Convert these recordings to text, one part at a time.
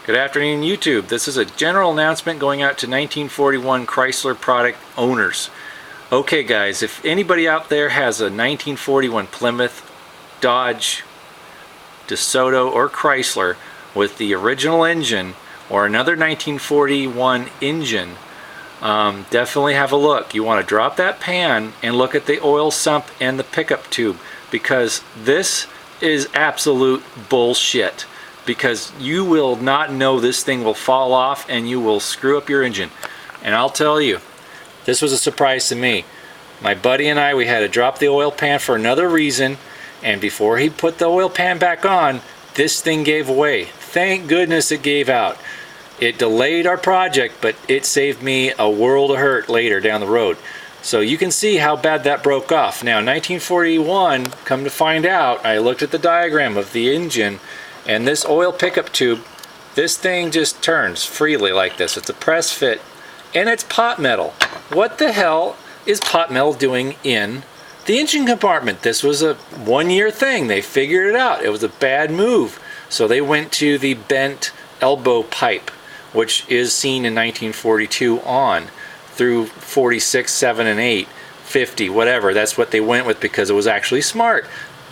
Good afternoon, YouTube. This is a general announcement going out to 1941 Chrysler product owners. Okay guys, if anybody out there has a 1941 Plymouth, Dodge, DeSoto, or Chrysler with the original engine or another 1941 engine, definitely have a look. You want to drop that pan and look at the oil sump and the pickup tube, because this is absolute bullshit. Because you will not know this thing will fall off and you will screw up your engine. And I'll tell you, this was a surprise to me. My buddy and I, we had to drop the oil pan for another reason, and before he put the oil pan back on, this thing gave away. Thank goodness it gave out. It delayed our project, but it saved me a world of hurt later down the road. So you can see how bad that broke off. Now 1941, come to find out, I looked at the diagram of the engine, and this oil pickup tube, this thing just turns freely like this. It's a press fit, and it's pot metal. What the hell is pot metal doing in the engine compartment? This was a one-year thing. They figured it out. It was a bad move. So they went to the bent elbow pipe, which is seen in 1942 on through 46, 7, and 8, 50, whatever. That's what they went with because it was actually smart.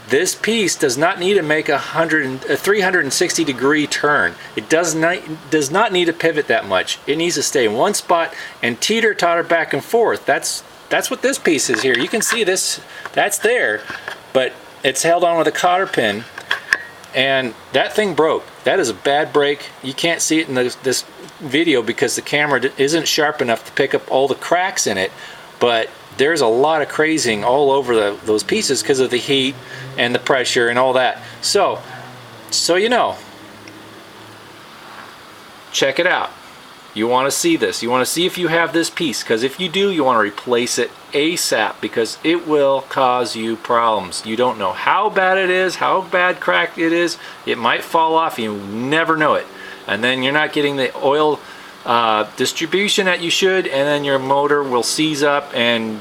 This piece does not need to make a 360 degree turn. It does not need to pivot that much. It needs to stay in one spot and teeter-totter back and forth. That's what this piece is here. You can see this, that's there, but it's held on with a cotter pin, and that thing broke. That is a bad break. You can't see it in this video because the camera isn't sharp enough to pick up all the cracks in it, but there's a lot of crazing all over those pieces because of the heat and the pressure and all that. So you know, check it out. You want to see this. You want to see if you have this piece, because if you do, you want to replace it ASAP, because it will cause you problems. You don't know how bad it is, how bad cracked it is. It might fall off. You never know it. And then you're not getting the oil distribution that you should, and then your motor will seize up and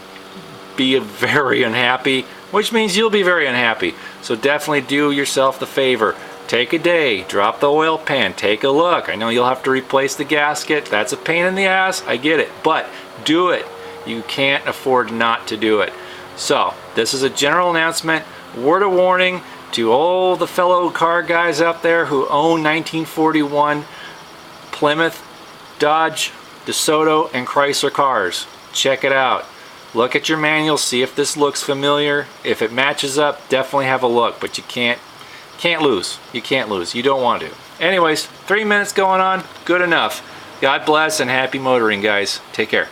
be very unhappy, which means you'll be very unhappy. So definitely do yourself the favor. Take a day, drop the oil pan, take a look. I know you'll have to replace the gasket. That's a pain in the ass, I get it, but do it. You can't afford not to do it. So this is a general announcement, word of warning to all the fellow car guys out there who own 1941 Plymouth, Dodge, DeSoto, and Chrysler cars. Check it out. Look at your manual, see if this looks familiar. If it matches up, definitely have a look, but you can't lose. You can't lose. You don't want to. Anyways, 3 minutes going on, good enough. God bless and happy motoring, guys. Take care.